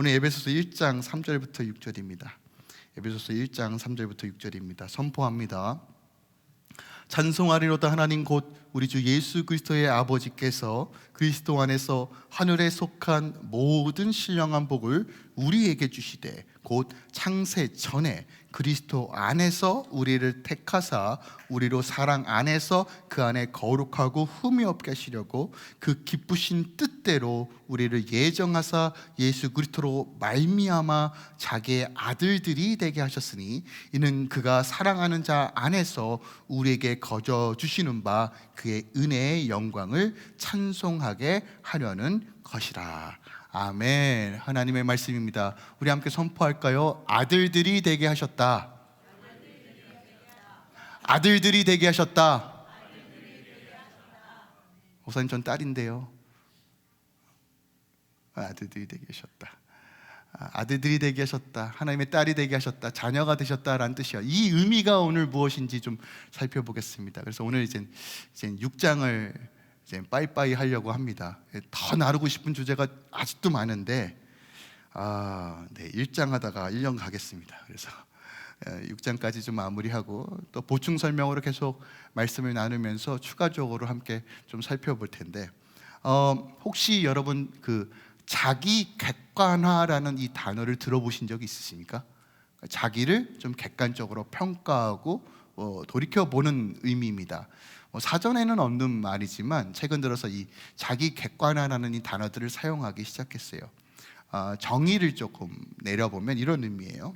오늘 에베소서 1장 3절부터 6절입니다. 에베소서 1장 3절부터 6절입니다. 선포합니다. 찬송하리로다 하나님 곧 우리 주 예수 그리스도의 아버지께서 그리스도 안에서 하늘에 속한 모든 신령한 복을 우리에게 주시되 곧 창세 전에 그리스도 안에서 우리를 택하사 우리로 사랑 안에서 그 안에 거룩하고 흠이 없게 하시려고 그 기쁘신 뜻대로 우리를 예정하사 예수 그리스도로 말미암아 자기의 아들들이 되게 하셨으니 이는 그가 사랑하는 자 안에서 우리에게 거저 주시는 바 그의 은혜의 영광을 찬송하게 하려는 것이라. 아멘. 하나님의 말씀입니다. 우리 함께 선포할까요? 아들들이 되게 하셨다. 아들들이 되게 하셨다. 목사님, 전 딸인데요. 아들들이 되게 하셨다. 아들들이 되게 하셨다. 하나님의 딸이 되게 하셨다. 자녀가 되셨다라는 뜻이요. 이 의미가 오늘 무엇인지 좀 살펴보겠습니다. 그래서 오늘 이제 6장을 이제 빠이빠이 하려고 합니다. 더 나누고 싶은 주제가 아직도 많은데 1장 하다가 1년 가겠습니다. 그래서 6장까지 좀 마무리하고 또 보충 설명으로 계속 말씀을 나누면서 추가적으로 함께 좀 살펴볼 텐데 혹시 여러분 그 자기 객관화라는 이 단어를 들어보신 적이 있으십니까? 자기를 좀 객관적으로 평가하고 돌이켜보는 의미입니다. 사전에는 없는 말이지만 최근 들어서 이 자기 객관화라는 이 단어들을 사용하기 시작했어요. 정의를 조금 내려보면 이런 의미예요.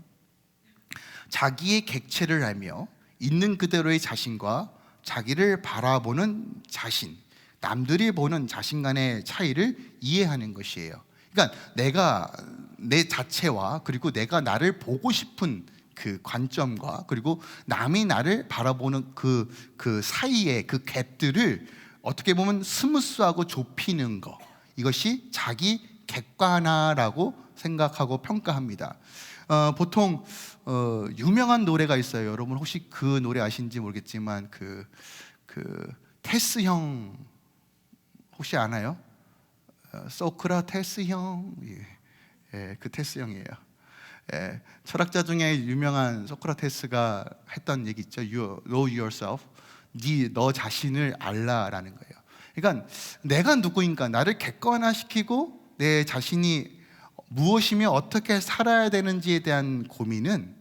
자기의 객체를 알며 있는 그대로의 자신과 자기를 바라보는 자신, 남들이 보는 자신 간의 차이를 이해하는 것이에요. 그러니까 내가 내 자체와 그리고 내가 나를 보고 싶은 그 관점과 그리고 남이 나를 바라보는 그 사이의 그 갭들을 어떻게 보면 스무스하고 좁히는 것, 이것이 자기 객관화라고 생각하고 평가합니다. 보통 유명한 노래가 있어요. 여러분 혹시 그 노래 아시는지 모르겠지만 그 테스 형 혹시 아나요? 소크라테스 형, 그 테스 형이에요. 철학자 중에 유명한 소크라테스가 했던 얘기 있죠. You know yourself. 너 자신을 알라라는 거예요. 그러니까 내가 누구인가, 나를 객관화시키고 내 자신이 무엇이며 어떻게 살아야 되는지에 대한 고민은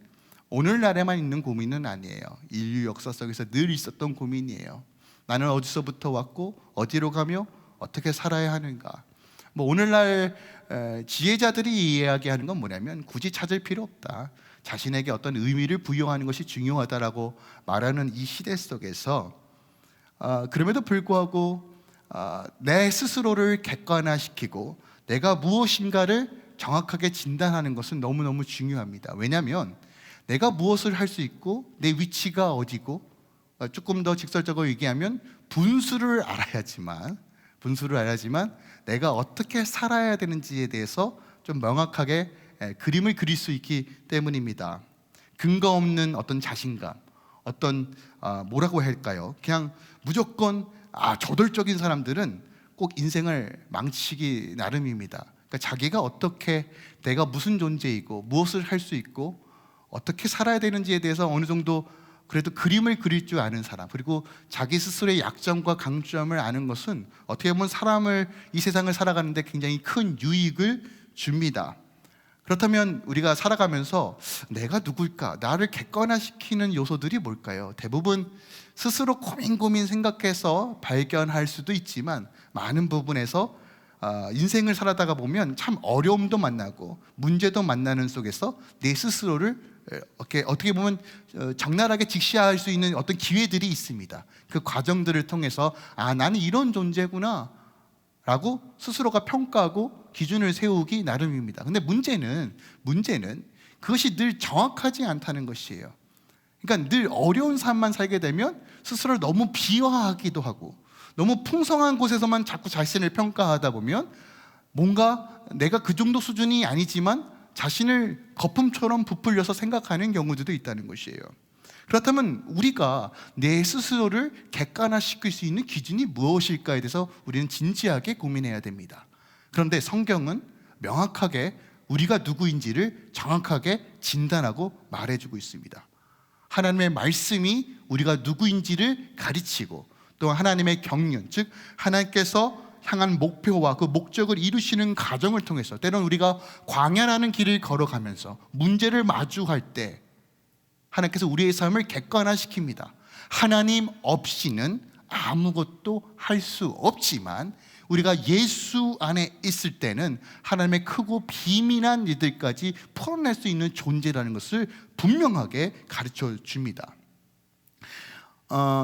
오늘날에만 있는 고민은 아니에요. 인류 역사 속에서 늘 있었던 고민이에요. 나는 어디서부터 왔고 어디로 가며 어떻게 살아야 하는가. 오늘날 지혜자들이 이야기하는 건 뭐냐면 굳이 찾을 필요 없다. 자신에게 어떤 의미를 부여하는 것이 중요하다라고 말하는 이 시대 속에서 그럼에도 불구하고 내 스스로를 객관화시키고 내가 무엇인가를 정확하게 진단하는 것은 너무너무 중요합니다. 왜냐하면 내가 무엇을 할 수 있고 내 위치가 어디고 조금 더 직설적으로 얘기하면 분수를 알아야지만 내가 어떻게 살아야 되는지에 대해서 좀 명확하게 그림을 그릴 수 있기 때문입니다. 근거 없는 어떤 자신감, 어떤 뭐라고 할까요? 그냥 무조건 저돌적인 사람들은 꼭 인생을 망치기 나름입니다. 그러니까 자기가 어떻게, 내가 무슨 존재이고 무엇을 할 수 있고 어떻게 살아야 되는지에 대해서 어느 정도 그래도 그림을 그릴 줄 아는 사람, 그리고 자기 스스로의 약점과 강점을 아는 것은 어떻게 보면 사람을, 이 세상을 살아가는데 굉장히 큰 유익을 줍니다. 그렇다면 우리가 살아가면서 내가 누굴까, 나를 객관화시키는 요소들이 뭘까요? 대부분 스스로 고민 생각해서 발견할 수도 있지만 많은 부분에서 인생을 살아가다 보면 참 어려움도 만나고 문제도 만나는 속에서 내 스스로를 어떻게 보면 적나라하게 직시할 수 있는 어떤 기회들이 있습니다. 그 과정들을 통해서 나는 이런 존재구나 라고 스스로가 평가하고 기준을 세우기 나름입니다. 근데 문제는 그것이 늘 정확하지 않다는 것이에요. 그러니까 늘 어려운 삶만 살게 되면 스스로를 너무 비하하기도 하고 너무 풍성한 곳에서만 자꾸 자신을 평가하다 보면 뭔가 내가 그 정도 수준이 아니지만 자신을 거품처럼 부풀려서 생각하는 경우들도 있다는 것이에요. 그렇다면 우리가 내 스스로를 객관화시킬 수 있는 기준이 무엇일까에 대해서 우리는 진지하게 고민해야 됩니다. 그런데 성경은 명확하게 우리가 누구인지를 정확하게 진단하고 말해주고 있습니다. 하나님의 말씀이 우리가 누구인지를 가르치고, 또 하나님의 경륜, 즉 하나님께서 향한 목표와 그 목적을 이루시는 과정을 통해서, 때로는 우리가 광야라는 길을 걸어가면서 문제를 마주할 때 하나님께서 우리의 삶을 객관화시킵니다. 하나님 없이는 아무것도 할 수 없지만 우리가 예수 안에 있을 때는 하나님의 크고 비밀한 일들까지 풀어낼 수 있는 존재라는 것을 분명하게 가르쳐 줍니다.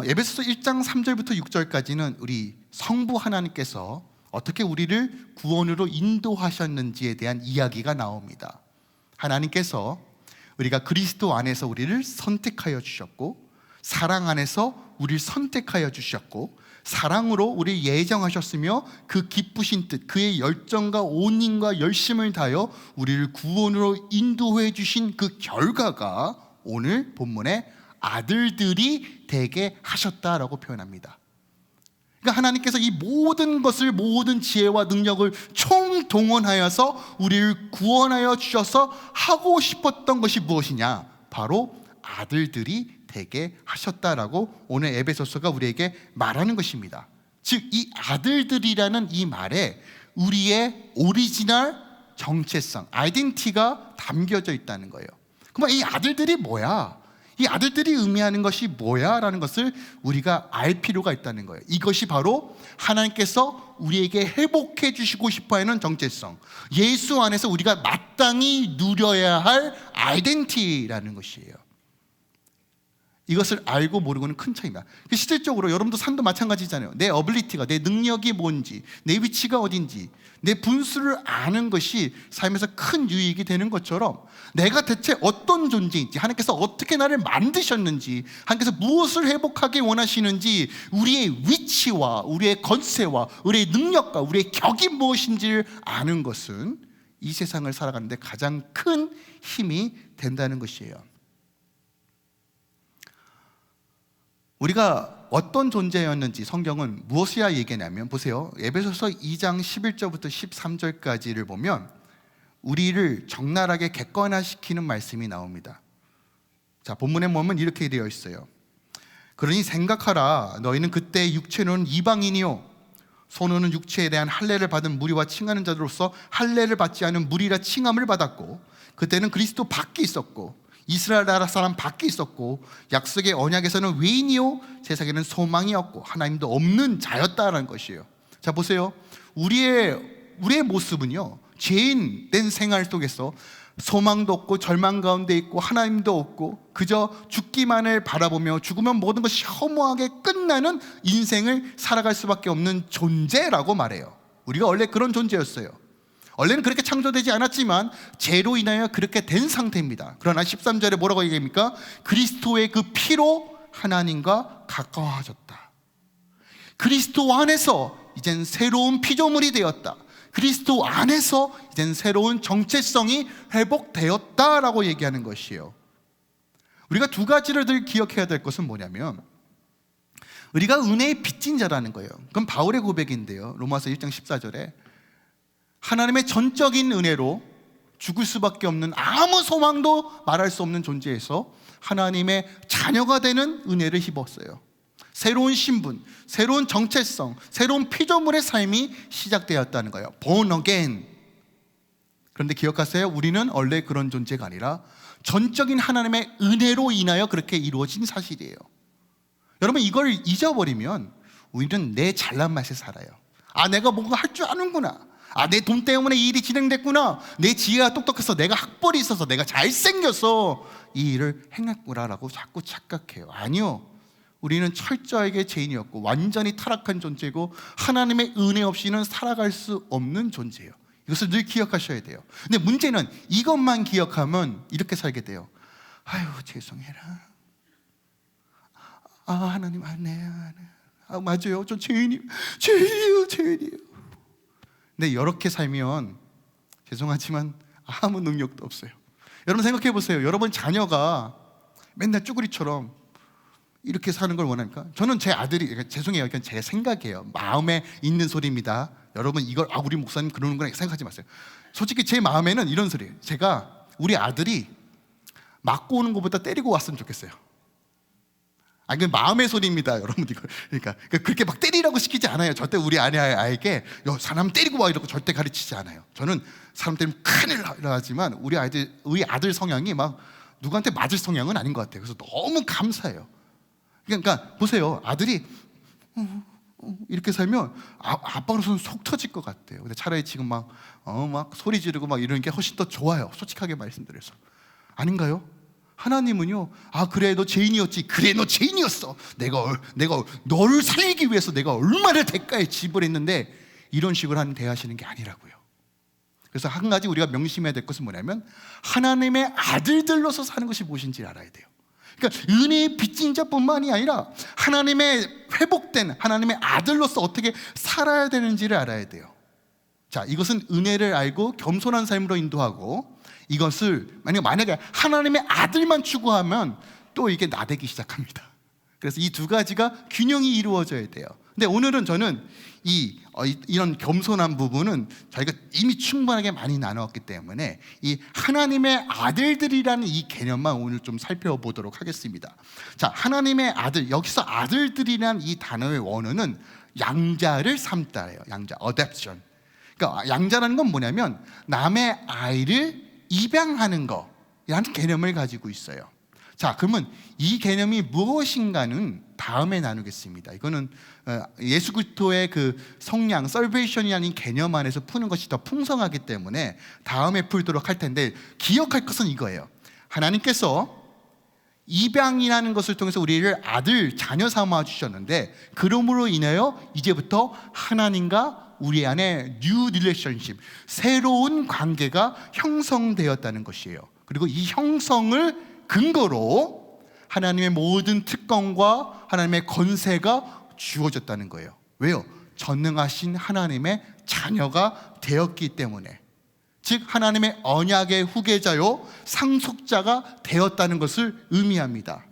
에베소서 1장 3절부터 6절까지는 우리 성부 하나님께서 어떻게 우리를 구원으로 인도하셨는지에 대한 이야기가 나옵니다. 하나님께서 우리가 그리스도 안에서 우리를 선택하여 주셨고, 사랑 안에서 우리를 선택하여 주셨고, 사랑으로 우리를 예정하셨으며 그 기쁘신 뜻, 그의 열정과 온인과 열심을 다하여 우리를 구원으로 인도해 주신 그 결과가 오늘 본문에 아들들이 되게 하셨다라고 표현합니다. 그러니까 하나님께서 이 모든 것을, 모든 지혜와 능력을 총동원하여서 우리를 구원하여 주셔서 하고 싶었던 것이 무엇이냐? 바로 아들들이 되게 하셨다라고 오늘 에베소서가 우리에게 말하는 것입니다. 즉 이 아들들이라는 이 말에 우리의 오리지널 정체성, 아이덴티티가 담겨져 있다는 거예요. 그럼 이 아들들이 뭐야? 이 아들들이 의미하는 것이 뭐야? 라는 것을 우리가 알 필요가 있다는 거예요. 이것이 바로 하나님께서 우리에게 회복해 주시고 싶어하는 정체성, 예수 안에서 우리가 마땅히 누려야 할 아이덴티티라는 것이에요. 이것을 알고 모르고는 큰 차이입니다. 실질적으로 여러분도 삶도 마찬가지잖아요. 내 어빌리티가, 내 능력이 뭔지, 내 위치가 어딘지, 내 분수를 아는 것이 삶에서 큰 유익이 되는 것처럼, 내가 대체 어떤 존재인지, 하나님께서 어떻게 나를 만드셨는지, 하나님께서 무엇을 회복하기 원하시는지, 우리의 위치와 우리의 건세와 우리의 능력과 우리의 격이 무엇인지를 아는 것은 이 세상을 살아가는 데 가장 큰 힘이 된다는 것이에요. 우리가 어떤 존재였는지 성경은 무엇이야 얘기하냐면, 보세요. 에베소서 2장 11절부터 13절까지를 보면 우리를 적나라하게 객관화시키는 말씀이 나옵니다. 자, 본문에 보면 이렇게 되어 있어요. 그러니 생각하라. 너희는 그때 육체로는 이방인이요, 손으로는 육체에 대한 할례를 받은 무리와 칭하는 자들로서 할례를 받지 않은 무리라 칭함을 받았고, 그때는 그리스도 밖에 있었고 이스라엘 나라 사람 밖에 있었고, 약속의 언약에서는 외인이요 세상에는 소망이 없고 하나님도 없는 자였다라는 것이에요. 자, 보세요. 우리의 모습은요, 죄인 된 생활 속에서 소망도 없고 절망 가운데 있고 하나님도 없고 그저 죽기만을 바라보며 죽으면 모든 것이 허무하게 끝나는 인생을 살아갈 수밖에 없는 존재라고 말해요. 우리가 원래 그런 존재였어요. 원래는 그렇게 창조되지 않았지만 죄로 인하여 그렇게 된 상태입니다. 그러나 13절에 뭐라고 얘기합니까? 그리스도의 그 피로 하나님과 가까워졌다. 그리스도 안에서 이젠 새로운 피조물이 되었다. 그리스도 안에서 이젠 새로운 정체성이 회복되었다라고 얘기하는 것이에요. 우리가 두 가지를 늘 기억해야 될 것은 뭐냐면, 우리가 은혜의 빚진 자라는 거예요. 그건 바울의 고백인데요, 로마서 1장 14절에 하나님의 전적인 은혜로 죽을 수밖에 없는, 아무 소망도 말할 수 없는 존재에서 하나님의 자녀가 되는 은혜를 입었어요. 새로운 신분, 새로운 정체성, 새로운 피조물의 삶이 시작되었다는 거예요. Born again. 그런데 기억하세요. 우리는 원래 그런 존재가 아니라 전적인 하나님의 은혜로 인하여 그렇게 이루어진 사실이에요. 여러분, 이걸 잊어버리면 우리는 내 잘난 맛에 살아요. 아, 내가 뭔가 할 줄 아는구나. 아, 내 돈 때문에 이 일이 진행됐구나. 내 지혜가 똑똑해서, 내가 학벌이 있어서, 내가 잘생겨서 이 일을 행했구나라고 자꾸 착각해요. 아니요. 우리는 철저하게 죄인이었고 완전히 타락한 존재고 하나님의 은혜 없이는 살아갈 수 없는 존재예요. 이것을 늘 기억하셔야 돼요. 근데 문제는 이것만 기억하면 이렇게 살게 돼요. 아유, 죄송해라. 아, 하나님, 맞아요. 저 죄인이에요. 근데 이렇게 살면 죄송하지만 아무 능력도 없어요. 여러분 생각해 보세요. 여러분 자녀가 맨날 쭈구리처럼 이렇게 사는 걸 원합니까? 저는 제 아들이, 죄송해요, 이건 제 생각이에요. 마음에 있는 소리입니다. 여러분 이걸 우리 목사님 그러는 거나 생각하지 마세요. 솔직히 제 마음에는 이런 소리예요. 제가 우리 아들이 맞고 오는 것보다 때리고 왔으면 좋겠어요. 그 마음의 소리입니다, 여러분. 이거 그러니까 그렇게 막 때리라고 시키지 않아요. 절대 우리 아이에게 사람 때리고 와 이러고 절대 가르치지 않아요. 저는 사람 때리면 큰일 나지만 우리 아들 성향이 막 누구한테 맞을 성향은 아닌 것 같아요. 그래서 너무 감사해요. 그러니까 보세요, 아들이 이렇게 살면 아빠로서는 속 터질 것 같아요. 근데 차라리 지금 막 소리 지르고 막 이러는 게 훨씬 더 좋아요. 솔직하게 말씀드려서. 아닌가요? 하나님은요, 그래 너 죄인이었지. 그래 너 죄인이었어. 내가 너를 살리기 위해서 내가 얼마나 대가에 지불했는데, 이런 식으로 대하시는 게 아니라고요. 그래서 한 가지 우리가 명심해야 될 것은 뭐냐면, 하나님의 아들들로서 사는 것이 무엇인지 알아야 돼요. 그러니까 은혜의 빚진 자뿐만이 아니라 하나님의 회복된 하나님의 아들로서 어떻게 살아야 되는지를 알아야 돼요. 자, 이것은 은혜를 알고 겸손한 삶으로 인도하고, 이것을 만약에 하나님의 아들만 추구하면 또 이게 나대기 시작합니다. 그래서 이 두 가지가 균형이 이루어져야 돼요. 근데 오늘은 저는 이런 겸손한 부분은 저희가 이미 충분하게 많이 나누었기 때문에 이 하나님의 아들들이라는 이 개념만 오늘 좀 살펴보도록 하겠습니다. 자, 하나님의 아들, 여기서 아들들이라는 이 단어의 원어는 양자를 삼다예요. 양자, adoption. 그러니까 양자라는 건 뭐냐면 남의 아이를 입양하는 거라는 개념을 가지고 있어요. 자, 그러면 이 개념이 무엇인가는 다음에 나누겠습니다. 이거는 예수 그리스도의 그 성량, salvation이라는 개념 안에서 푸는 것이 더 풍성하기 때문에 다음에 풀도록 할 텐데, 기억할 것은 이거예요. 하나님께서 입양이라는 것을 통해서 우리를 아들, 자녀 삼아 주셨는데, 그러므로 인하여 이제부터 하나님과 우리 안에 new relationship, 새로운 관계가 형성되었다는 것이에요. 그리고 이 형성을 근거로 하나님의 모든 특권과 하나님의 권세가 주어졌다는 거예요. 왜요? 전능하신 하나님의 자녀가 되었기 때문에. 즉 하나님의 언약의 후계자요 상속자가 되었다는 것을 의미합니다.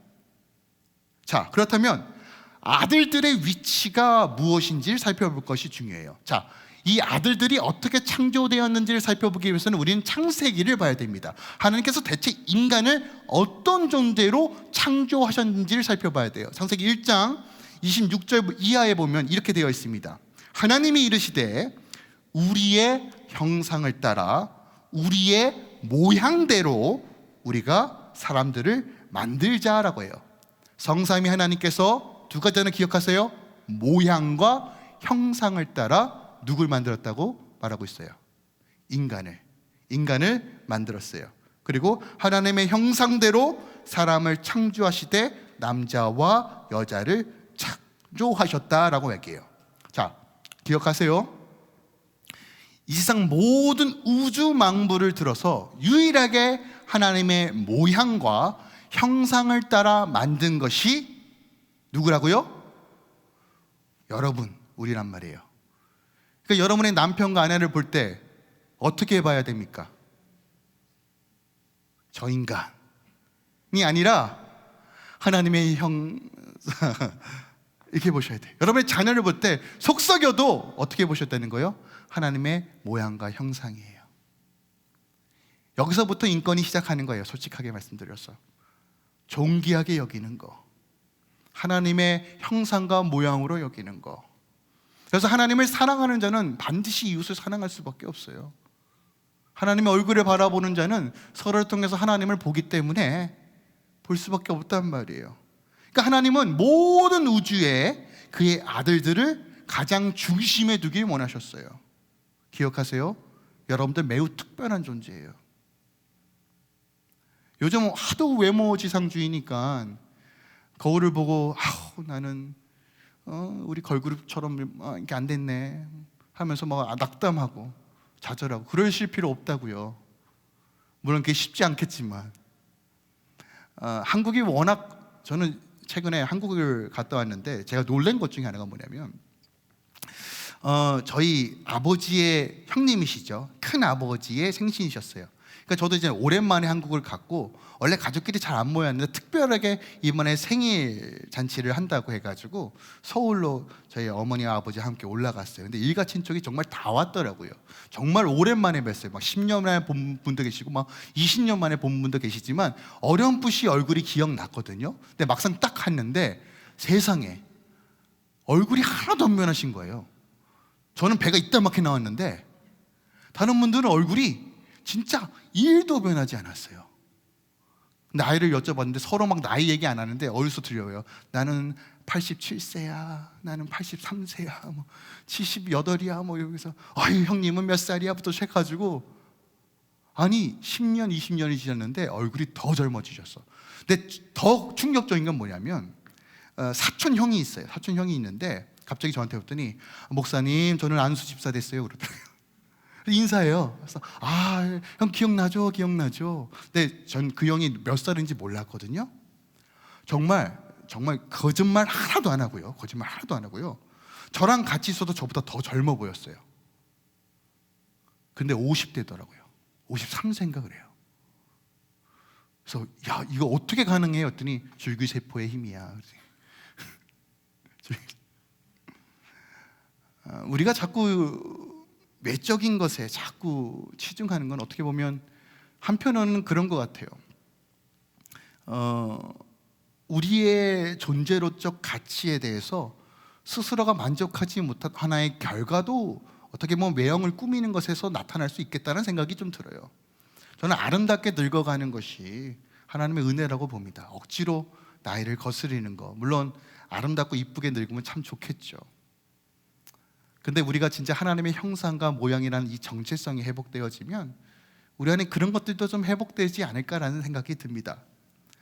자, 그렇다면 아들들의 위치가 무엇인지를 살펴볼 것이 중요해요. 자, 이 아들들이 어떻게 창조되었는지를 살펴보기 위해서는 우리는 창세기를 봐야 됩니다. 하나님께서 대체 인간을 어떤 존재로 창조하셨는지를 살펴봐야 돼요. 창세기 1장 26절 이하에 보면 이렇게 되어 있습니다. 하나님이 이르시되 우리의 형상을 따라 우리의 모양대로 우리가 사람들을 만들자라고 해요. 성삼위 하나님께서 두 가지는 기억하세요. 모양과 형상을 따라 누굴 만들었다고 말하고 있어요? 인간을 만들었어요. 그리고 하나님의 형상대로 사람을 창조하시되 남자와 여자를 창조하셨다라고 얘기해요. 자, 기억하세요. 이 세상 모든 우주 만물을 들어서 유일하게 하나님의 모양과 형상을 따라 만든 것이 누구라고요? 여러분, 우리란 말이에요. 그러니까 여러분의 남편과 아내를 볼 때 어떻게 봐야 됩니까? 저 인간이 아니라 하나님의 이렇게 보셔야 돼요. 여러분의 자녀를 볼 때 속썩여도 어떻게 보셨다는 거예요? 하나님의 모양과 형상이에요. 여기서부터 인권이 시작하는 거예요. 솔직하게 말씀드려서 존귀하게 여기는 거, 하나님의 형상과 모양으로 여기는 거. 그래서 하나님을 사랑하는 자는 반드시 이웃을 사랑할 수밖에 없어요. 하나님의 얼굴을 바라보는 자는 서로를 통해서 하나님을 보기 때문에 볼 수밖에 없단 말이에요. 그러니까 하나님은 모든 우주에 그의 아들들을 가장 중심에 두길 원하셨어요. 기억하세요. 여러분들 매우 특별한 존재예요. 요즘 하도 외모지상주의니까 거울을 보고 나는 우리 걸그룹처럼 이렇게 안 됐네 하면서 막 낙담하고 좌절하고 그러실 필요 없다고요. 물론 그게 쉽지 않겠지만 한국이 워낙, 저는 최근에 한국을 갔다 왔는데 제가 놀란 것 중에 하나가 뭐냐면 저희 아버지의 형님이시죠. 큰 아버지의 생신이셨어요. 그러니까 저도 이제 오랜만에 한국을 갔고, 원래 가족끼리 잘 안 모였는데 특별하게 이번에 생일 잔치를 한다고 해가지고 서울로 저희 어머니와 아버지와 함께 올라갔어요. 근데 일가 친척이 정말 다 왔더라고요. 정말 오랜만에 뵀어요. 막 10년 만에 본 분도 계시고 막 20년 만에 본 분도 계시지만 어렴풋이 얼굴이 기억났거든요. 근데 막상 딱 갔는데 세상에 얼굴이 하나도 안 변하신 거예요. 저는 배가 이따만하게 나왔는데 다른 분들은 얼굴이 진짜 1도 변하지 않았어요. 나이를 여쭤봤는데 서로 막 나이 얘기 안 하는데 어디서 들려요? 나는 87세야, 나는 83세야, 뭐 78이야, 뭐 여기서 아유 형님은 몇 살이야?부터 시작해가지고 아니 10년, 20년이 지났는데 얼굴이 더 젊어지셨어. 근데 더 충격적인 건 뭐냐면 사촌 형이 있어요. 사촌 형이 있는데 갑자기 저한테 왔더니 목사님 저는 안수 집사 됐어요 그러더라고요. 인사해요. 그래서 형 기억나죠? 기억나죠? 근데 전 그 형이 몇 살인지 몰랐거든요. 정말 거짓말 하나도 안 하고요. 거짓말 하나도 안 하고요. 저랑 같이 있어도 저보다 더 젊어 보였어요. 근데 50대더라고요. 53세인가 그래요. 그래서 야 이거 어떻게 가능해요? 했더니 줄기세포의 힘이야. 우리가 자꾸 외적인 것에 자꾸 치중하는 건 어떻게 보면 한편으로는 그런 것 같아요. 우리의 존재로적 가치에 대해서 스스로가 만족하지 못한 하나의 결과도 어떻게 보면 외형을 꾸미는 것에서 나타날 수 있겠다는 생각이 좀 들어요. 저는 아름답게 늙어가는 것이 하나님의 은혜라고 봅니다. 억지로 나이를 거스리는 거, 물론 아름답고 이쁘게 늙으면 참 좋겠죠. 근데 우리가 진짜 하나님의 형상과 모양이라는 이 정체성이 회복되어지면 우리 안에 그런 것들도 좀 회복되지 않을까라는 생각이 듭니다.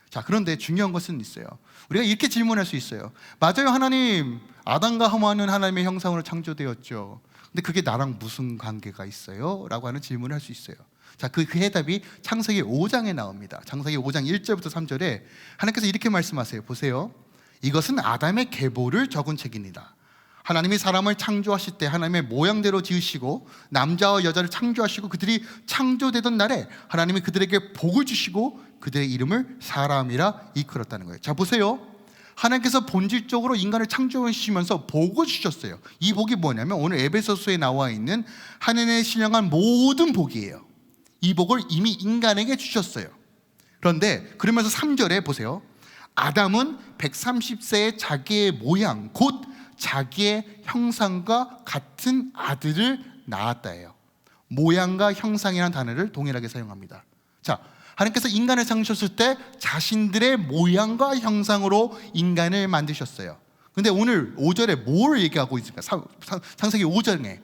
자, 그런데 중요한 것은 있어요. 우리가 이렇게 질문할 수 있어요. 맞아요, 하나님. 아담과 하와는 하나님의 형상으로 창조되었죠. 근데 그게 나랑 무슨 관계가 있어요? 라고 하는 질문을 할 수 있어요. 자, 그 해답이 창세기 5장에 나옵니다. 창세기 5장 1절부터 3절에 하나님께서 이렇게 말씀하세요. 보세요. 이것은 아담의 계보를 적은 책입니다. 하나님이 사람을 창조하실 때 하나님의 모양대로 지으시고 남자와 여자를 창조하시고 그들이 창조되던 날에 하나님이 그들에게 복을 주시고 그들의 이름을 사람이라 일컬었다는 거예요. 자, 보세요. 하나님께서 본질적으로 인간을 창조하시면서 복을 주셨어요. 이 복이 뭐냐면 오늘 에베소서에 나와 있는 하나님의 신령한 모든 복이에요. 이 복을 이미 인간에게 주셨어요. 그런데 그러면서 3절에 보세요. 아담은 130세의 자기의 모양 곧 자기의 형상과 같은 아들을 낳았다예요. 모양과 형상이라는 단어를 동일하게 사용합니다. 자, 하나님께서 인간을 창조하셨을 때 자신들의 모양과 형상으로 인간을 만드셨어요. 근데 오늘 5절에 뭘 얘기하고 있습니까? 창세기 5절에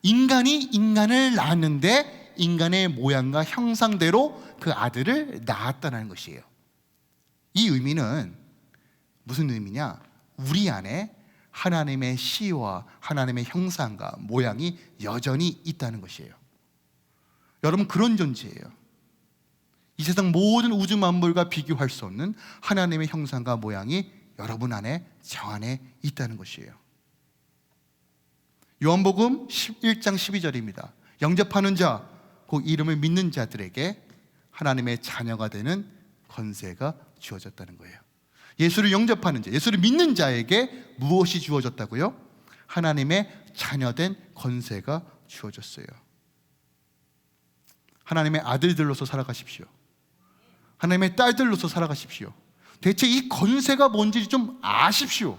인간이 인간을 낳았는데 인간의 모양과 형상대로 그 아들을 낳았다는 것이에요. 이 의미는 무슨 의미냐? 우리 안에 하나님의 시와 하나님의 형상과 모양이 여전히 있다는 것이에요. 여러분, 그런 존재예요. 이 세상 모든 우주 만물과 비교할 수 없는 하나님의 형상과 모양이 여러분 안에, 저 안에 있다는 것이에요. 요한복음 1장 12절입니다. 영접하는 자, 그 이름을 믿는 자들에게 하나님의 자녀가 되는 권세가 주어졌다는 거예요. 예수를 영접하는 자, 예수를 믿는 자에게 무엇이 주어졌다고요? 하나님의 자녀된 권세가 주어졌어요. 하나님의 아들들로서 살아가십시오. 하나님의 딸들로서 살아가십시오. 대체 이 권세가 뭔지 좀 아십시오.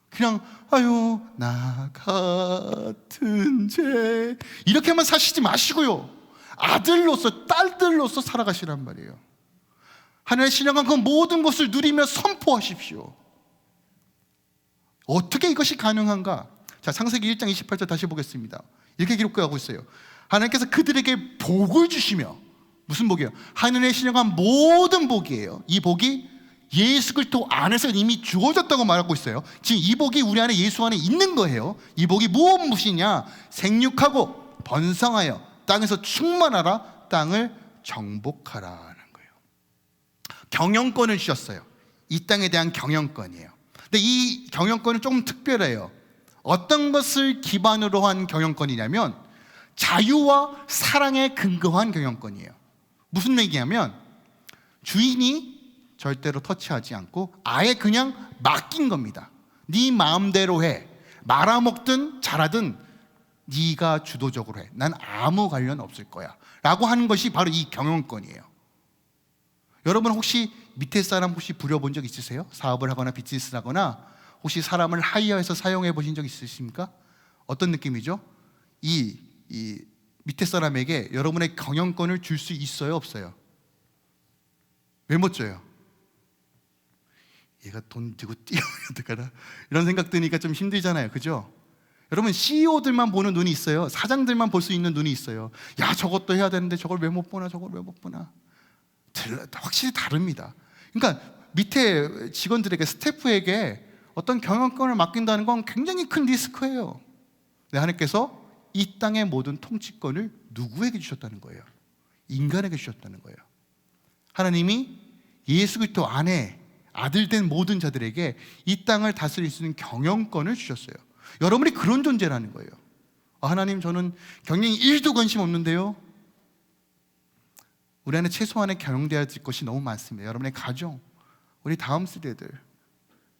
그냥 아유 나 같은 죄 이렇게만 사시지 마시고요, 아들로서 딸들로서 살아가시란 말이에요. 하나님의 신령한 그 모든 것을 누리며 선포하십시오. 어떻게 이것이 가능한가? 자, 창세기 1장 28절 다시 보겠습니다. 이렇게 기록하고 있어요. 하나님께서 그들에게 복을 주시며, 무슨 복이에요? 하늘의 신령한 모든 복이에요. 이 복이 예수 그리스도 안에서 이미 주어졌다고 말하고 있어요. 지금 이 복이 우리 안에, 예수 안에 있는 거예요. 이 복이 무엇이냐? 생육하고 번성하여 땅에서 충만하라, 땅을 정복하라. 경영권을 주셨어요. 이 땅에 대한 경영권이에요. 근데 이 경영권은 조금 특별해요. 어떤 것을 기반으로 한 경영권이냐면 자유와 사랑에 근거한 경영권이에요. 무슨 얘기냐면 주인이 절대로 터치하지 않고 아예 그냥 맡긴 겁니다. 네 마음대로 해. 말아먹든 잘하든 네가 주도적으로 해. 난 아무 관련 없을 거야 라고 하는 것이 바로 이 경영권이에요. 여러분 혹시 밑에 사람 혹시 부려본 적 있으세요? 사업을 하거나 비즈니스를 하거나 혹시 사람을 하이어해서 사용해 보신 적 있으십니까? 어떤 느낌이죠? 이 밑에 사람에게 여러분의 경영권을 줄 수 있어요? 없어요? 왜 못 줘요? 얘가 돈 들고 뛰어야 어떡하나 이런 생각 드니까 좀 힘들잖아요, 그죠? 여러분 CEO들만 보는 눈이 있어요. 사장들만 볼 수 있는 눈이 있어요. 야, 저것도 해야 되는데 저걸 왜 못 보나, 저걸 왜 못 보나. 확실히 다릅니다. 그러니까 밑에 직원들에게, 스태프에게 어떤 경영권을 맡긴다는 건 굉장히 큰 리스크예요. 하나님께서 이 땅의 모든 통치권을 누구에게 주셨다는 거예요? 인간에게 주셨다는 거예요. 하나님이 예수 그리스도 안에 아들 된 모든 자들에게 이 땅을 다스릴 수 있는 경영권을 주셨어요. 여러분이 그런 존재라는 거예요. 하나님, 저는 경영이 1도 관심 없는데요. 우리 안에 최소한의 경영되어야 될 것이 너무 많습니다. 여러분의 가정, 우리 다음 세대들,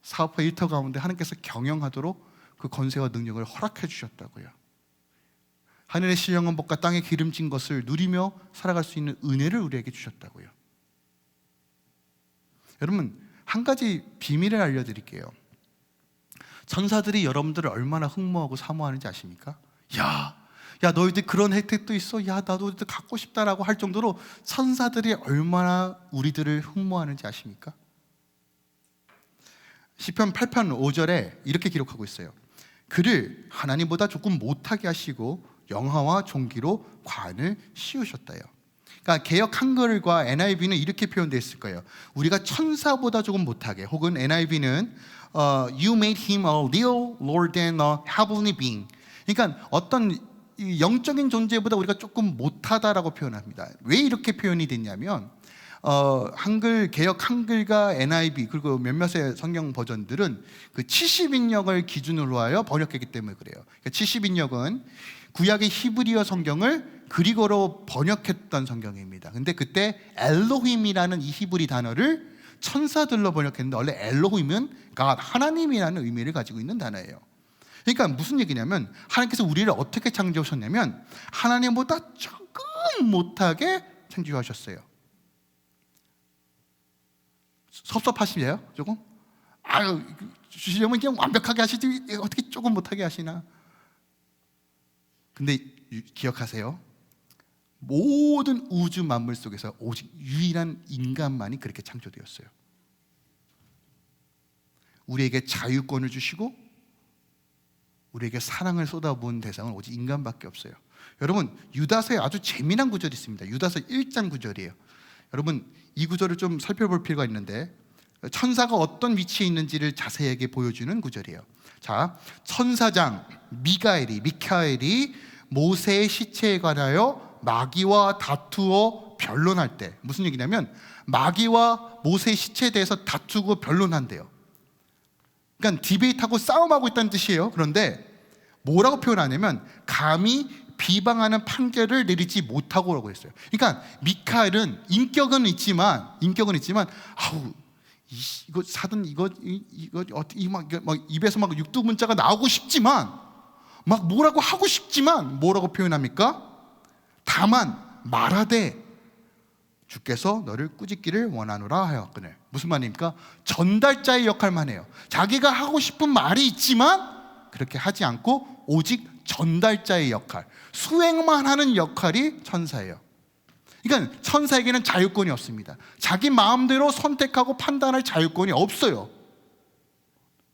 사업화 일터 가운데 하나님께서 경영하도록 그 권세와 능력을 허락해 주셨다고요. 하늘의 신령한 복과 땅의 기름진 것을 누리며 살아갈 수 있는 은혜를 우리에게 주셨다고요. 여러분, 한 가지 비밀을 알려드릴게요. 천사들이 여러분들을 얼마나 흠모하고 사모하는지 아십니까? 야, 너희들 그런 혜택도 있어? 야, 나도 갖고 싶다라고 할 정도로 천사들이 얼마나 우리들을 흠모하는지 아십니까? 시편 8편 5절에 이렇게 기록하고 있어요. 그를 하나님보다 조금 못하게 하시고 영화와 존귀로 관을 씌우셨다요. 그러니까 개역 한글과 NIV는 이렇게 표현되어 있을 거예요. 우리가 천사보다 조금 못하게, 혹은 NIV는 You made him a little lower than a heavenly being. 그러니까 어떤 영적인 존재보다 우리가 조금 못하다라고 표현합니다. 왜 이렇게 표현이 됐냐면 한글, 개역 한글과 NIV 그리고 몇몇의 성경 버전들은 그 70인역을 기준으로 하여 번역했기 때문에 그래요. 그러니까 70인역은 구약의 히브리어 성경을 그리고로 번역했던 성경입니다. 근데 그때 엘로힘이라는 이 히브리 단어를 천사들로 번역했는데, 원래 엘로힘은 하나님이라는 의미를 가지고 있는 단어예요. 그러니까 무슨 얘기냐면 하나님께서 우리를 어떻게 창조하셨냐면 하나님보다 조금 못하게 창조하셨어요. 섭섭하시네요, 조금? 아유, 주시려면 그냥 완벽하게 하시지 어떻게 조금 못하게 하시나? 근데 기억하세요. 모든 우주 만물 속에서 오직 유일한 인간만이 그렇게 창조되었어요. 우리에게 자유권을 주시고 우리에게 사랑을 쏟아부은 대상은 오직 인간밖에 없어요. 여러분, 유다서에 아주 재미난 구절이 있습니다. 유다서 1장 구절이에요. 여러분, 이 구절을 좀 살펴볼 필요가 있는데 천사가 어떤 위치에 있는지를 자세하게 보여주는 구절이에요. 자, 천사장 미카엘이 모세의 시체에 관하여 마귀와 다투어 변론할 때, 무슨 얘기냐면 마귀와 모세의 시체에 대해서 다투고 변론한대요. 그러니까 디베이트하고 싸움하고 있다는 뜻이에요. 그런데 뭐라고 표현하냐면 감히 비방하는 판결을 내리지 못하고라고 했어요. 그러니까 미카엘은 인격은 있지만 아우 이거 사든 이거 막 입에서 막 육두문자가 나오고 싶지만 막 뭐라고 하고 싶지만 뭐라고 표현합니까? 다만 말하되 주께서 너를 꾸짖기를 원하노라 하였거늘. 무슨 말입니까? 전달자의 역할만 해요. 자기가 하고 싶은 말이 있지만 그렇게 하지 않고 오직 전달자의 역할, 수행만 하는 역할이 천사예요. 그러니까 천사에게는 자유권이 없습니다. 자기 마음대로 선택하고 판단할 자유권이 없어요.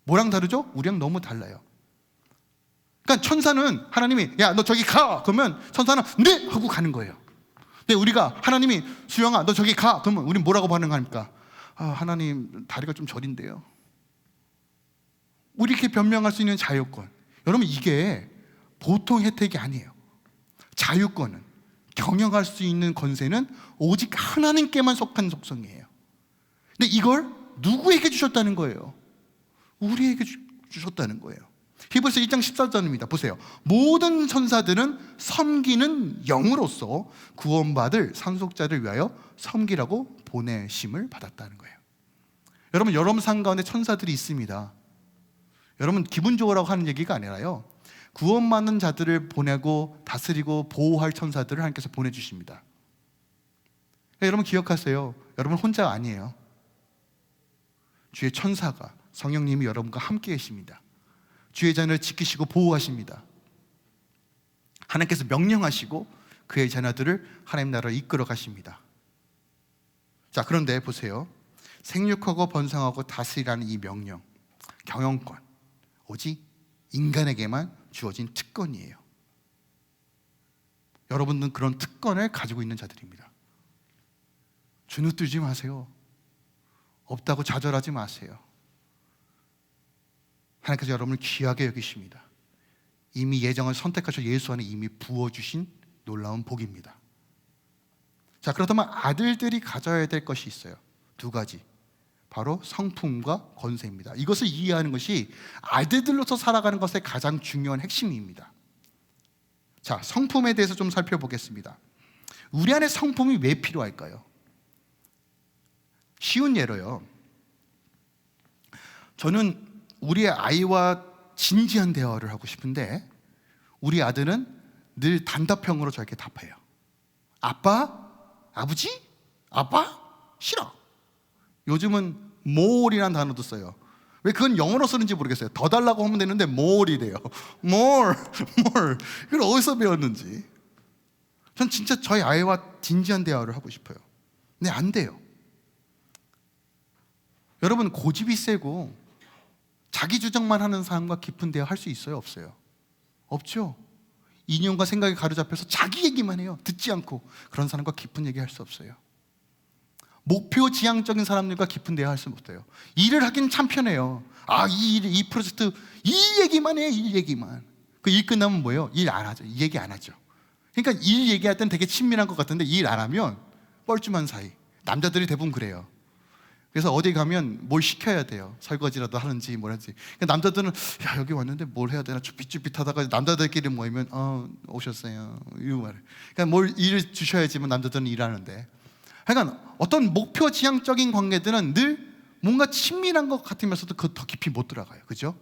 뭐랑 다르죠? 우리랑 너무 달라요. 그러니까 천사는 하나님이 야, 너 저기 가! 그러면 천사는 네! 하고 가는 거예요. 근데 우리가 하나님이 수영아, 너 저기 가! 그러면 우리는 뭐라고 반응합니까? 하나님 다리가 좀 저린데요. 우리 이렇게 변명할 수 있는 자유권. 여러분, 이게 보통 혜택이 아니에요. 자유권은, 경영할 수 있는 권세는 오직 하나님께만 속한 속성이에요. 근데 이걸 누구에게 주셨다는 거예요? 우리에게 주셨다는 거예요. 히브리서 1장 14절입니다. 보세요. 모든 천사들은 섬기는 영으로서 구원받을 상속자를 위하여 섬기라고 보내심을 받았다는 거예요. 여러분 삶 가운데 천사들이 있습니다. 여러분 기분 좋으라고 하는 얘기가 아니라요, 구원받는 자들을 보내고 다스리고 보호할 천사들을 하나님께서 보내주십니다. 여러분 기억하세요. 여러분 혼자 아니에요. 주의 천사가, 성령님이 여러분과 함께 계십니다. 주의 자녀를 지키시고 보호하십니다. 하나님께서 명령하시고 그의 자녀들을 하나님 나라로 이끌어 가십니다. 자, 그런데 보세요. 생육하고 번성하고 다스리라는 이 명령, 경영권, 오직 인간에게만 주어진 특권이에요. 여러분들은 그런 특권을 가지고 있는 자들입니다. 주눅들지 마세요. 없다고 좌절하지 마세요. 하나님께서 여러분을 귀하게 여기십니다. 이미 예정을 선택하셔 예수 안에 이미 부어주신 놀라운 복입니다. 자, 그렇다면 아들들이 가져야 될 것이 있어요. 두 가지. 바로 성품과 권세입니다. 이것을 이해하는 것이 아들들로서 살아가는 것의 가장 중요한 핵심입니다. 자, 성품에 대해서 좀 살펴보겠습니다. 우리 안에 성품이 왜 필요할까요? 쉬운 예로요, 저는 우리 아이와 진지한 대화를 하고 싶은데 우리 아들은 늘 단답형으로 저에게 답해요. 아빠? 아버지? 아빠? 싫어. 요즘은 more이라는 단어도 써요. 왜 그건 영어로 쓰는지 모르겠어요. 더 달라고 하면 되는데 more이래요. more. 이걸 어디서 배웠는지. 전 진짜 저희 아이와 진지한 대화를 하고 싶어요. 근데 안 돼요. 여러분 고집이 세고 자기 주장만 하는 사람과 깊은 대화 할 수 있어요? 없어요? 없죠. 이념과 생각에 가로잡혀서 자기 얘기만 해요. 듣지 않고. 그런 사람과 깊은 얘기 할 수 없어요. 목표 지향적인 사람들과 깊은 대화 할 수 없어요. 일을 하긴 참 편해요. 이 프로젝트 이 얘기만 해요. 일 얘기만. 그 일 끝나면 뭐예요? 일 안 하죠. 이 얘기 안 하죠. 그러니까 일 얘기할 땐 되게 친밀한 것 같은데 일 안 하면 뻘쭘한 사이. 남자들이 대부분 그래요. 그래서 어디 가면 뭘 시켜야 돼요. 설거지라도 하는지 뭘 하는지. 그러니까 남자들은 야, 여기 왔는데 뭘 해야 되나 쭈삣쭈삣하다가 남자들끼리 모이면 오셨어요. 이거 말을. 그러니까 뭘 일을 주셔야지만 남자들은 일하는데. 그러니까 어떤 목표 지향적인 관계들은 늘 뭔가 친밀한 것 같으면서도 그 더 깊이 못 들어가요. 그죠?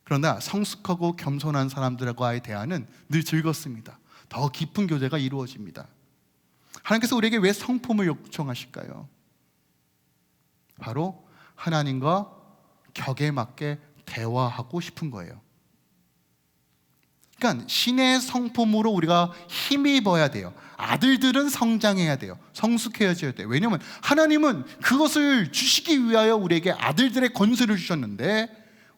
그러나 성숙하고 겸손한 사람들과의 대화는 늘 즐겁습니다. 더 깊은 교제가 이루어집니다. 하나님께서 우리에게 왜 성품을 요청하실까요? 바로 하나님과 격에 맞게 대화하고 싶은 거예요. 그러니까 신의 성품으로 우리가 힘입어야 돼요. 아들들은 성장해야 돼요. 성숙해져야 돼요. 왜냐하면 하나님은 그것을 주시기 위하여 우리에게 아들들의 권세를 주셨는데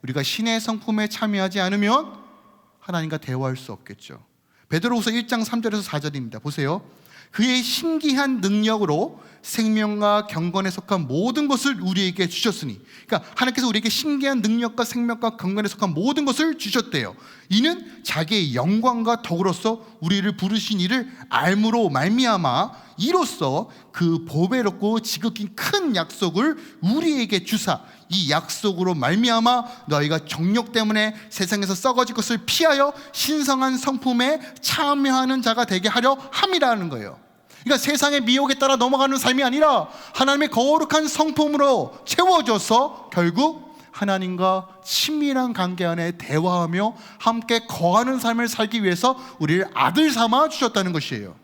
우리가 신의 성품에 참여하지 않으면 하나님과 대화할 수 없겠죠. 베드로후서 1장 3절에서 4절입니다. 보세요. 그의 신기한 능력으로 생명과 경건에 속한 모든 것을 우리에게 주셨으니, 그러니까 하나님께서 우리에게 신기한 능력과 생명과 경건에 속한 모든 것을 주셨대요. 이는 자기의 영광과 덕으로서 우리를 부르신 이를 알므로 말미암아 이로써 그 보배롭고 지극히 큰 약속을 우리에게 주사 이 약속으로 말미암아 너희가 정욕 때문에 세상에서 썩어질 것을 피하여 신성한 성품에 참여하는 자가 되게 하려 함이라는 거예요. 그러니까 세상의 미혹에 따라 넘어가는 삶이 아니라 하나님의 거룩한 성품으로 채워져서 결국 하나님과 친밀한 관계 안에 대화하며 함께 거하는 삶을 살기 위해서 우리를 아들 삼아 주셨다는 것이에요.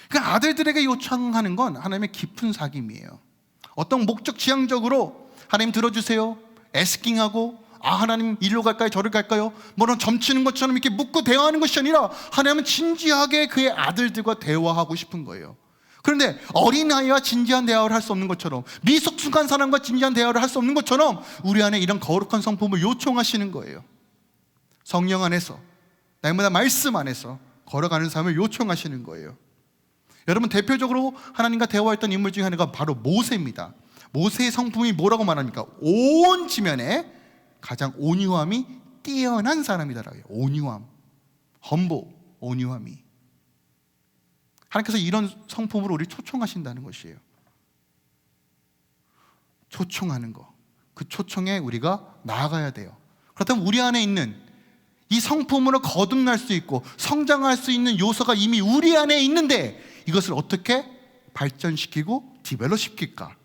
그러니까 아들들에게 요청하는 건 하나님의 깊은 사귐이에요. 어떤 목적 지향적으로 하나님 들어주세요 애스킹하고 하나님 이리로 갈까요 저리로 갈까요 뭐런 점치는 것처럼 이렇게 묻고 대화하는 것이 아니라 하나님은 진지하게 그의 아들들과 대화하고 싶은 거예요. 그런데 어린아이와 진지한 대화를 할 수 없는 것처럼 미숙숙한 사람과 진지한 대화를 할 수 없는 것처럼 우리 안에 이런 거룩한 성품을 요청하시는 거예요. 성령 안에서 날마다 말씀 안에서 걸어가는 삶을 요청하시는 거예요. 여러분 대표적으로 하나님과 대화했던 인물 중에 하나가 바로 모세입니다. 모세의 성품이 뭐라고 말합니까? 온 지면에 가장 온유함이 뛰어난 사람이다라고요. 온유함, 험보, 온유함이. 하나님께서 이런 성품으로 우리 초청하신다는 것이에요. 초청하는 거. 그 초청에 우리가 나아가야 돼요. 그렇다면 우리 안에 있는 이 성품으로 거듭날 수 있고 성장할 수 있는 요소가 이미 우리 안에 있는데 이것을 어떻게 발전시키고 디벨롭 시킬까?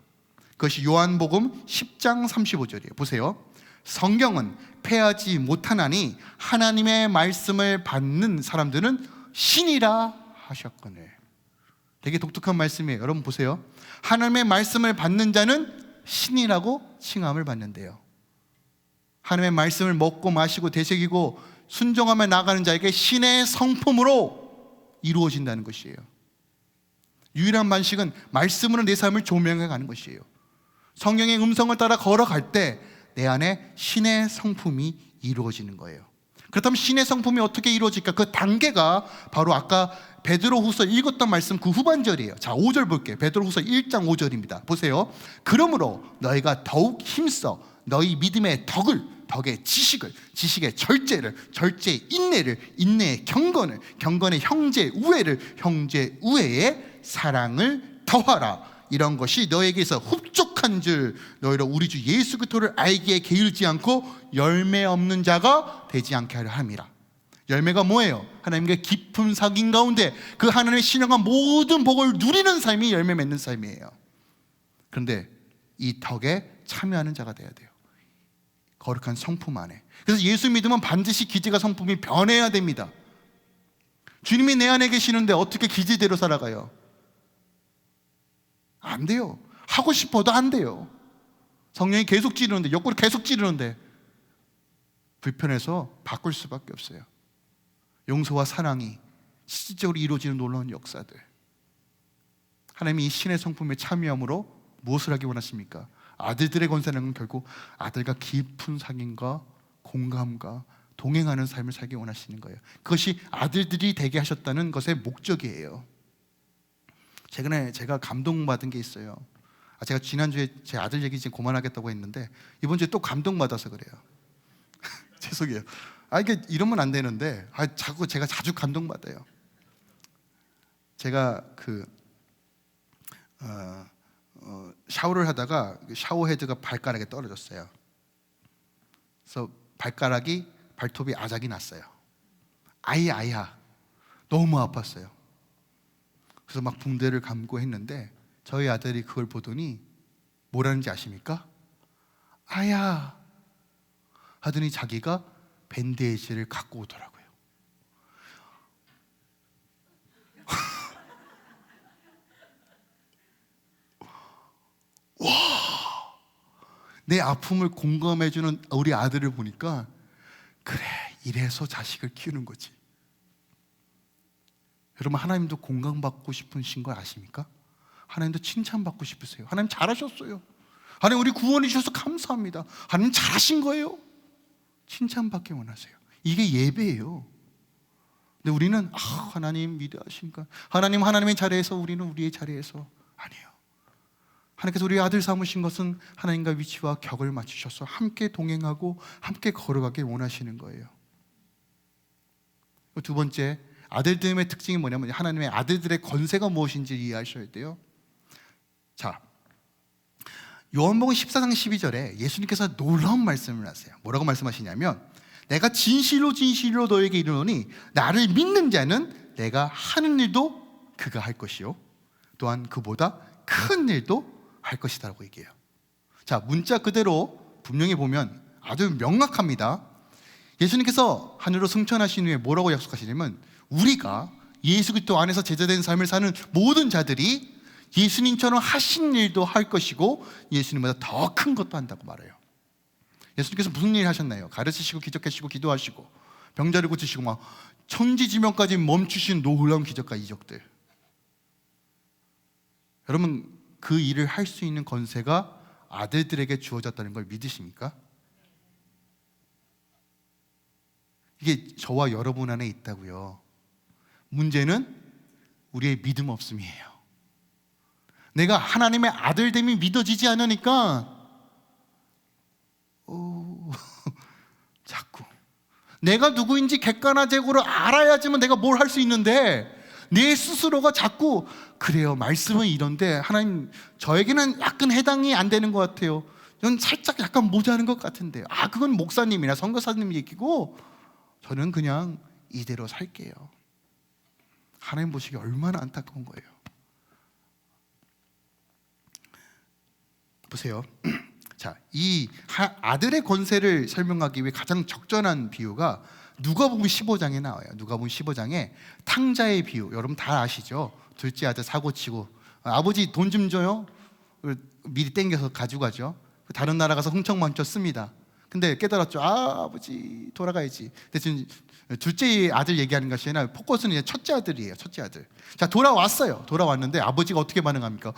그것이 요한복음 10장 35절이에요. 보세요. 성경은 패하지 못하나니 하나님의 말씀을 받는 사람들은 신이라 하셨거늘. 되게 독특한 말씀이에요. 여러분 보세요. 하나님의 말씀을 받는 자는 신이라고 칭함을 받는데요. 하나님의 말씀을 먹고 마시고 되새기고 순종하며 나가는 자에게 신의 성품으로 이루어진다는 것이에요. 유일한 방식은 말씀으로 내 삶을 조명해 가는 것이에요. 성령의 음성을 따라 걸어갈 때 내 안에 신의 성품이 이루어지는 거예요. 그렇다면 신의 성품이 어떻게 이루어질까? 그 단계가 바로 아까 베드로후서 읽었던 말씀 그 후반절이에요. 자, 5절 볼게요. 베드로후서 1장 5절입니다. 보세요. 그러므로 너희가 더욱 힘써 너희 믿음의 덕의 지식을, 지식의 절제를, 절제의 인내를, 인내의 경건을, 경건의 형제 우애를, 형제 우애의 사랑을 더하라. 이런 것이 너에게서 흡족한 줄 너희로 우리 주 예수 그리스도를 알기에 게을지 않고 열매 없는 자가 되지 않게 하려 함이라. 열매가 뭐예요? 하나님과 깊은 사귐 가운데 그 하나님의 신령한 모든 복을 누리는 삶이 열매 맺는 삶이에요. 그런데 이 덕에 참여하는 자가 돼야 돼요. 거룩한 성품 안에. 그래서 예수 믿으면 반드시 기질과 성품이 변해야 됩니다. 주님이 내 안에 계시는데 어떻게 기질대로 살아가요? 안 돼요. 하고 싶어도 안 돼요. 성령이 계속 찌르는데, 옆구리 계속 찌르는데 불편해서 바꿀 수밖에 없어요. 용서와 사랑이 실질적으로 이루어지는 놀라운 역사들. 하나님이 이 신의 성품에 참여함으로 무엇을 하기 원하십니까? 아들들의 권세는 결국 아들과 깊은 사귐과 공감과 동행하는 삶을 살기 원하시는 거예요. 그것이 아들들이 되게 하셨다는 것의 목적이에요. 최근에 제가 감동받은 게 있어요. 제가 지난주에 제 아들 얘기 지금 그만하겠다고 했는데 이번 주에 또 감동받아서 그래요. 죄송해요. 이게 이러면 안 되는데 제가 자주 감동받아요. 제가 샤워를 하다가 샤워 헤드가 발가락에 떨어졌어요. 그래서 발톱이 아작이 났어요. 아야 너무 아팠어요. 그래서 막 붕대를 감고 했는데 저희 아들이 그걸 보더니 뭐라는지 아십니까? 아야 하더니 자기가 밴데이지를 갖고 오더라고요. 와, 내 아픔을 공감해주는 우리 아들을 보니까 그래, 이래서 자식을 키우는 거지. 여러분, 하나님도 공감받고 싶으신 거 아십니까? 하나님도 칭찬받고 싶으세요. 하나님 잘하셨어요. 하나님 우리 구원해 주셔서 감사합니다. 하나님 잘하신 거예요. 칭찬받기 원하세요. 이게 예배예요. 근데 우리는 하나님 위대하신가? 하나님의 자리에서 우리는 우리의 자리에서 아니에요. 하나님께서 우리 아들 삼으신 것은 하나님과 위치와 격을 맞추셔서 함께 동행하고 함께 걸어가길 원하시는 거예요. 두 번째, 아들들의 특징이 뭐냐면 하나님의 아들들의 권세가 무엇인지 이해하셔야 돼요. 자, 요한복음 14장 12절에 예수님께서 놀라운 말씀을 하세요. 뭐라고 말씀하시냐면 내가 진실로 진실로 너에게 이르노니 나를 믿는 자는 내가 하는 일도 그가 할 것이요 또한 그보다 큰 일도 할 것이다라고 얘기해요. 자, 문자 그대로 분명히 보면 아주 명확합니다. 예수님께서 하늘로 승천하신 후에 뭐라고 약속하시냐면 우리가 예수 그리스도 안에서 제자된 삶을 사는 모든 자들이 예수님처럼 하신 일도 할 것이고 예수님보다 더 큰 것도 한다고 말해요. 예수님께서 무슨 일 하셨나요? 가르치시고 기적하시고 기도하시고 병자를 고치시고 막 천지지명까지 멈추신 놀라운 기적과 이적들. 여러분, 그 일을 할 수 있는 권세가 아들들에게 주어졌다는 걸 믿으십니까? 이게 저와 여러분 안에 있다고요. 문제는 우리의 믿음 없음이에요. 내가 하나님의 아들됨이 믿어지지 않으니까 자꾸 내가 누구인지 객관화적으로 알아야지만 내가 뭘 할 수 있는데 내 스스로가 자꾸 그래요, 말씀은 이런데 하나님 저에게는 약간 해당이 안 되는 것 같아요. 저는 살짝 약간 모자란 것 같은데, 그건 목사님이나 선교사님 얘기고 저는 그냥 이대로 살게요. 하나님 보시기 얼마나 안타까운 거예요. 보세요. 자, 이 아들의 권세를 설명하기 위해 가장 적절한 비유가 누가복음 15장에 나와요. 누가복음 15장에 탕자의 비유, 여러분 다 아시죠? 둘째 아들 사고 치고 아버지 돈 좀 줘요. 미리 땡겨서 가지고 가죠. 다른 나라 가서 흥청망청 씁니다. 근데 깨달았죠. 아버지 돌아가야지. 근데 지금 둘째 아들 얘기하는 것이 아니라 포커스는 이제 첫째 아들이에요. 첫째 아들. 자, 돌아왔어요. 돌아왔는데 아버지가 어떻게 반응합니까?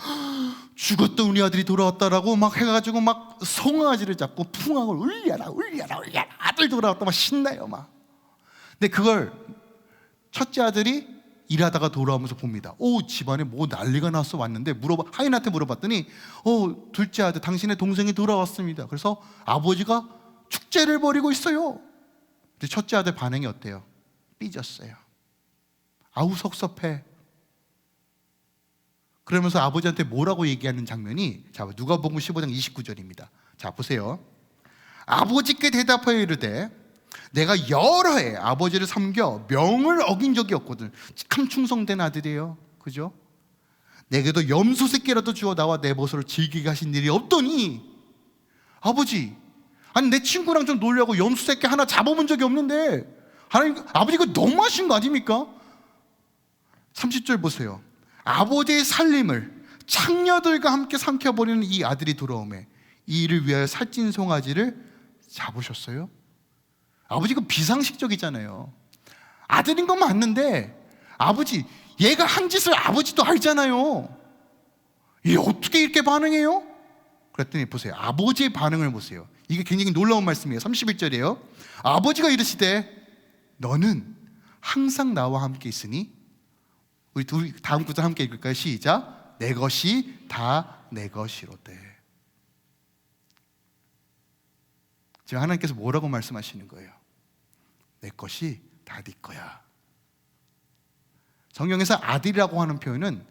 죽었던 우리 아들이 돌아왔다라고 막 해가지고 막 송아지를 잡고 풍악을 울려라 울려라 울려라, 아들 돌아왔다 막 신나요 막. 근데 그걸 첫째 아들이 일하다가 돌아오면서 봅니다. 집안에 뭐 난리가 났어. 왔는데 하인한테 물어봤더니 둘째 아들 당신의 동생이 돌아왔습니다. 그래서 아버지가 축제를 벌이고 있어요. 근데 첫째 아들 반응이 어때요? 삐졌어요. 아우 섭섭해. 그러면서 아버지한테 뭐라고 얘기하는 장면이, 자, 누가복음 15장 29절입니다. 자, 보세요. 아버지께 대답하여 이르되 내가 여러 해 아버지를 섬겨 명을 어긴 적이 없거든. 참 충성된 아들이에요. 그죠? 내게도 염소 새끼라도 주어 나와 내 모습을 즐기게 하신 일이 없더니, 아버지, 아니 내 친구랑 좀 놀려고 염소 새끼 하나 잡아본 적이 없는데 하나님, 아버지 이거 너무하신 거 아닙니까? 30절 보세요. 아버지의 살림을 창녀들과 함께 삼켜버리는 이 아들이 돌아오매 이 일을 위하여 살찐 송아지를 잡으셨어요? 아버지가 비상식적이잖아요. 아들인 건 맞는데 아버지, 얘가 한 짓을 아버지도 알잖아요. 얘 어떻게 이렇게 반응해요? 그랬더니 보세요, 아버지의 반응을 보세요. 이게 굉장히 놀라운 말씀이에요. 31절이에요 아버지가 이르시되 너는 항상 나와 함께 있으니, 우리 둘이 다음 구절 함께 읽을까요? 시작. 내 것이 다 내 것이로되. 지금 하나님께서 뭐라고 말씀하시는 거예요? 내 것이 다 네 거야. 성경에서 아들이라고 하는 표현은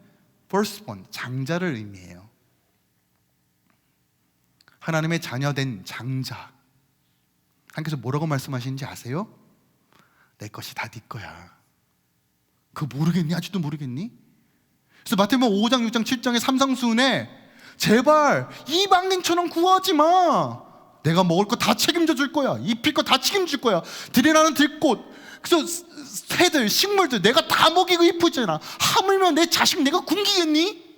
firstborn, 장자를 의미해요. 하나님의 자녀된 장자. 하나님께서 뭐라고 말씀하시는지 아세요? 내 것이 다 네 거야. 그거 모르겠니? 아직도 모르겠니? 그래서 마태복음 5장, 6장, 7장의 삼상수훈에 제발 이방인처럼 구하지 마. 내가 먹을 거 다 책임져 줄 거야. 입힐 거 다 책임질 거야. 들이나는 들꽃, 그래서 새들, 식물들 내가 다 먹이고 이쁘잖아. 하물며 내 자식 내가 굶기겠니?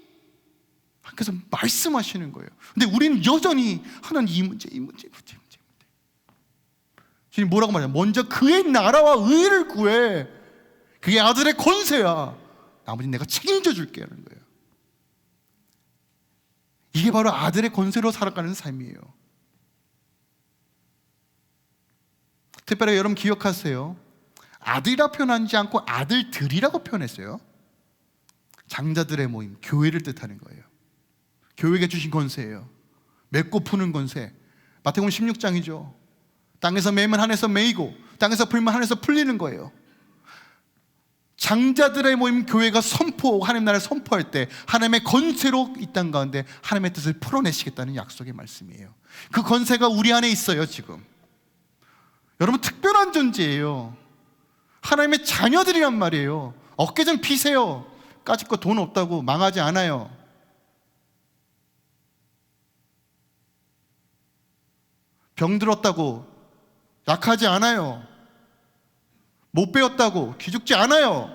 그래서 말씀하시는 거예요. 근데 우리는 여전히 하나님 이 문제. 주님 뭐라고 말해요? 먼저 그의 나라와 의를 구해. 그게 아들의 권세야. 나머지는 내가 책임져 줄게 하는 거예요. 이게 바로 아들의 권세로 살아가는 삶이에요. 특별히 여러분 기억하세요. 아들이라 표현하지 않고 아들들이라고 표현했어요. 장자들의 모임, 교회를 뜻하는 거예요. 교회가 주신 권세예요. 맺고 푸는 권세. 마태복음 16장이죠. 땅에서 매면 하늘에서 매이고 땅에서 풀면 하늘에서 풀리는 거예요. 장자들의 모임 교회가 하나님 나라를 선포할 때 하나님의 권세로 이 땅 가운데 하나님의 뜻을 풀어내시겠다는 약속의 말씀이에요. 그 권세가 우리 안에 있어요. 지금 여러분 특별한 존재예요. 하나님의 자녀들이란 말이에요. 어깨 좀 피세요. 까짓 거 돈 없다고 망하지 않아요. 병들었다고 약하지 않아요. 못 배웠다고 기죽지 않아요.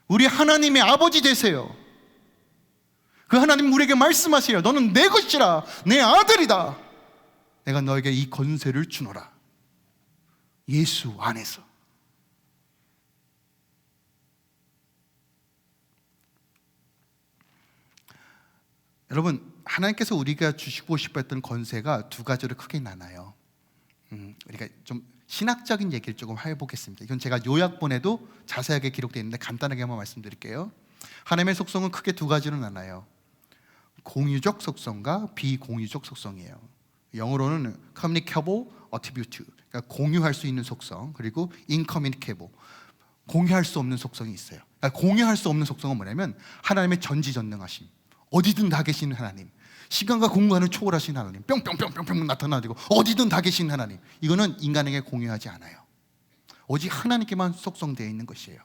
우리 하나님의 아버지 되세요. 그 하나님 우리에게 말씀하세요. 너는 내 것이라, 내 아들이다. 내가 너에게 이 권세를 주노라. 예수 안에서. 여러분, 하나님께서 우리가 주시고 싶어 했던 권세가 두 가지로 크게 나눠요. 우리가 좀 신학적인 얘기를 조금 해보겠습니다. 이건 제가 요약본에도 자세하게 기록되어 있는데 간단하게 한번 말씀드릴게요. 하나님의 속성은 크게 두 가지로 나눠요. 공유적 속성과 비공유적 속성이에요. 영어로는 communicable attribute, 그러니까 공유할 수 있는 속성, 그리고 incommunicable, 공유할 수 없는 속성이 있어요. 그러니까 공유할 수 없는 속성은 뭐냐면 하나님의 전지전능하심, 어디든 다 계시는 하나님, 시간과 공간을 초월하신 하나님, 뿅뿅뿅뿅뿅 나타나지고 어디든 다 계신 하나님, 이거는 인간에게 공유하지 않아요. 오직 하나님께만 속성되어 있는 것이에요.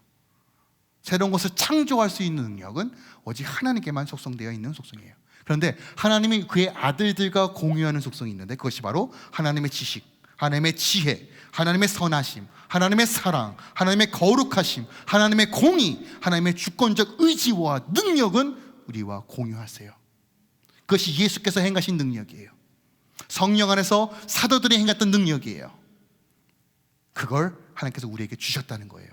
새로운 것을 창조할 수 있는 능력은 오직 하나님께만 속성되어 있는 속성이에요. 그런데 하나님이 그의 아들들과 공유하는 속성이 있는데, 그것이 바로 하나님의 지식, 하나님의 지혜, 하나님의 선하심, 하나님의 사랑, 하나님의 거룩하심, 하나님의 공의, 하나님의 주권적 의지와 능력은 우리와 공유하세요. 그것이 예수께서 행하신 능력이에요. 성령 안에서 사도들이 행했던 능력이에요. 그걸 하나님께서 우리에게 주셨다는 거예요.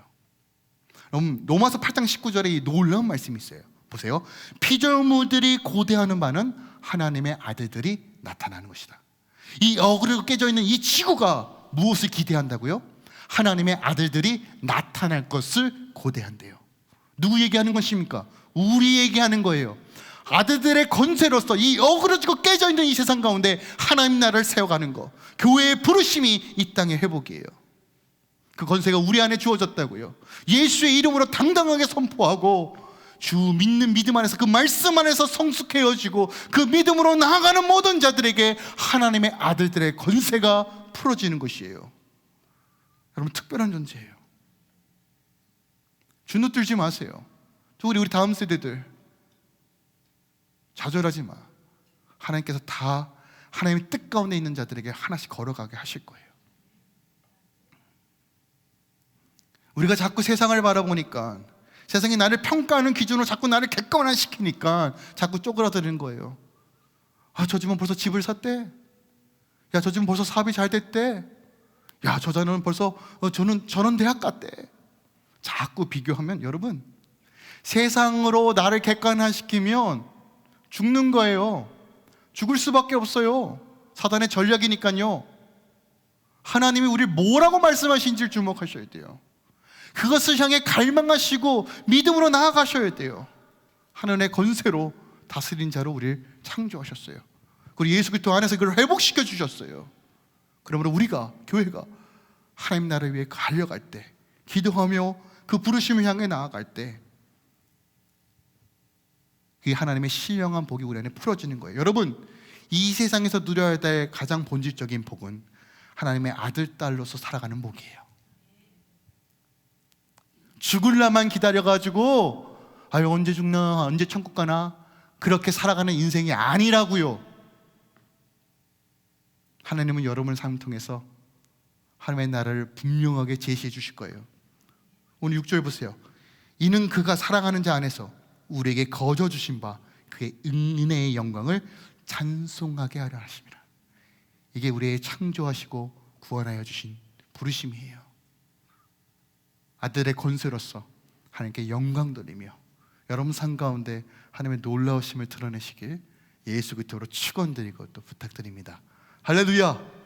그럼 로마서 8장 19절에 이 놀라운 말씀이 있어요. 보세요. 피조물들이 고대하는 바는 하나님의 아들들이 나타나는 것이다. 이 어그로 깨져 있는 이 지구가 무엇을 기대한다고요? 하나님의 아들들이 나타날 것을 고대한대요. 누구 얘기하는 것입니까? 우리 얘기하는 거예요. 아들들의 권세로서 이 어그러지고 깨져 있는 이 세상 가운데 하나님 나라를 세워가는 것, 교회의 부르심이 이 땅의 회복이에요. 그 권세가 우리 안에 주어졌다고요. 예수의 이름으로 당당하게 선포하고 주 믿는 믿음 안에서, 그 말씀 안에서 성숙해지고 그 믿음으로 나아가는 모든 자들에게 하나님의 아들들의 권세가 풀어지는 것이에요. 여러분, 특별한 존재예요. 주눅들지 마세요. 우리 다음 세대들 좌절하지 마. 하나님께서 다 하나님의 뜻 가운데 있는 자들에게 하나씩 걸어가게 하실 거예요. 우리가 자꾸 세상을 바라보니까, 세상이 나를 평가하는 기준으로 자꾸 나를 객관화시키니까 자꾸 쪼그라드는 거예요. 저 집은 벌써 집을 샀대. 야, 저 집은 벌써 사업이 잘 됐대. 야, 저 자는 벌써 저는 대학 갔대. 자꾸 비교하면, 여러분, 세상으로 나를 객관화시키면 죽는 거예요. 죽을 수밖에 없어요. 사단의 전략이니까요. 하나님이 우리를 뭐라고 말씀하신지를 주목하셔야 돼요. 그것을 향해 갈망하시고 믿음으로 나아가셔야 돼요. 하나님의 권세로 다스린 자로 우리를 창조하셨어요. 그리고 예수 그리스도 안에서 그걸 회복시켜 주셨어요. 그러므로 우리가, 교회가 하나님 나라를 위해 달려갈 때, 기도하며 그 부르심을 향해 나아갈 때, 이 하나님의 신령한 복이 우리 안에 풀어지는 거예요. 여러분, 이 세상에서 누려야 될 가장 본질적인 복은 하나님의 아들, 딸로서 살아가는 복이에요. 죽을라만 기다려가지고 언제 죽나, 언제 천국 가나, 그렇게 살아가는 인생이 아니라고요. 하나님은 여러분의 삶을 통해서 하나님의 나라를 분명하게 제시해 주실 거예요. 오늘 6절 보세요. 이는 그가 사랑하는 자 안에서 우리에게 거저 주신 바 그의 은혜의 영광을 찬송하게 하려 하심이라. 이게 우리의 창조하시고 구원하여 주신 부르심이에요. 아들의 권세로서 하나님께 영광 돌리며 여러분 삶 가운데 하나님의 놀라우심을 드러내시길 예수 그리스도로 축원드리고 또 부탁드립니다. 할렐루야.